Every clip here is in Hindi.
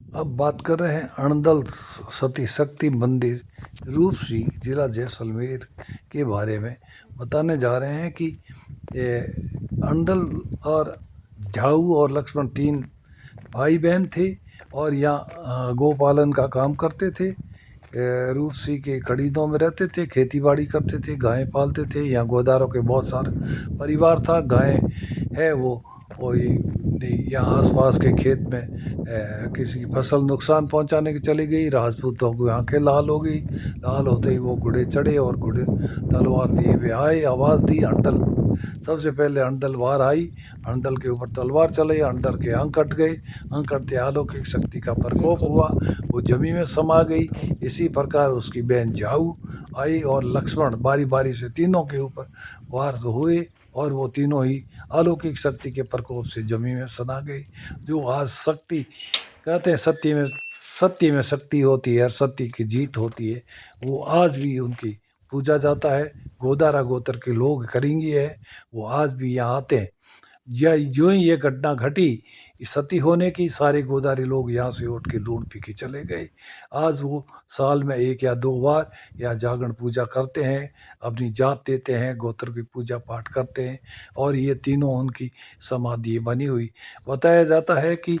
अब बात कर रहे हैं अणदल सती शक्ति मंदिर रूपसी जिला जैसलमेर के बारे में। बताने जा रहे हैं कि ये अणदल और झाऊ और लक्ष्मण तीन भाई बहन थे और यहाँ गोपालन का काम करते थे। रूपसी के खड़ीदों में रहते थे, खेती बाड़ी करते थे, गायें पालते थे। यहाँ गोदारों के बहुत सारा परिवार था। गायें है वो यहाँ आसपास के खेत में किसी की फसल नुकसान पहुंचाने की चली गई। राजपूतों को आंखें लाल हो गई। लाल होते ही वो घोड़े चढ़े और घोड़े तलवार लिए हुए आए, आवाज़ दी। अंडल सबसे पहले अंडल वार आई, अंडल के ऊपर तलवार चलाई, अंडल के अंग कट गए। अंग कटते अलौकिक शक्ति का प्रकोप हुआ, वो जमी में समा गई। इसी प्रकार उसकी बहन जाऊ आई और लक्ष्मण बारी बारी से तीनों के ऊपर वार हुए और वो तीनों ही अलौकिक शक्ति के प्रकोप से जमी में सना गई। जो आज शक्ति कहते हैं, सत्य में शक्ति होती है और सत्य की जीत होती है, वो आज भी उनकी पूजा जाता है। गोदारा गोत्र के लोग करेंगे है, वो आज भी यहाँ आते हैं। जो ही ये घटना घटी सती होने की, सारे गोदारी लोग यहाँ से उठ के लूण पी के चले गए। आज वो साल में 1 या 2 बार या जागरण पूजा करते हैं, अपनी जात देते हैं, गोत्र की पूजा पाठ करते हैं और ये तीनों उनकी समाधि बनी हुई। बताया जाता है कि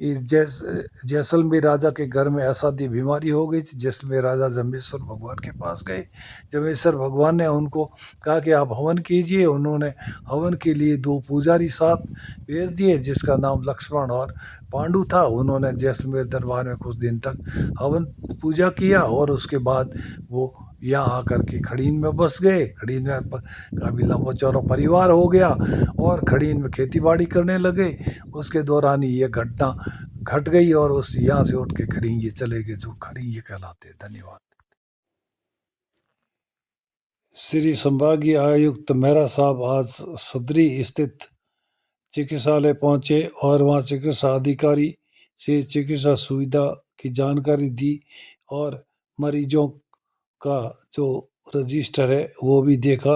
जैसलमेर राजा के घर में असाध्य बीमारी हो गई थी। जैसलमेर राजा जम्बेश्वर भगवान के पास गए। जम्बेश्वर भगवान ने उनको कहा कि आप हवन कीजिए। उन्होंने हवन के लिए 2 पुजारी साथ भेज दिए, जिसका नाम लक्ष्मण और पांडु था। उन्होंने जैसलमेर दरबार में कुछ दिन तक हवन पूजा किया और उसके बाद वो यहाँ आकर के खड़ीन में बस गए। खड़ीन में काफ़ी लंबा चौड़ा परिवार हो गया और खड़ीन में खेती बाड़ी करने लगे। उसके दौरान ही ये घटना घट गई और उस यहाँ से उठ के खड़ींगे चले गए, जो खड़ींगे कहलाते। धन्यवाद। श्री संभागीय आयुक्त मेहरा साहब आज सदरी स्थित चिकित्सालय पहुंचे और वहां चिकित्सा अधिकारी से चिकित्सा सुविधा की जानकारी दी और मरीजों का जो रजिस्टर है वो भी देखा।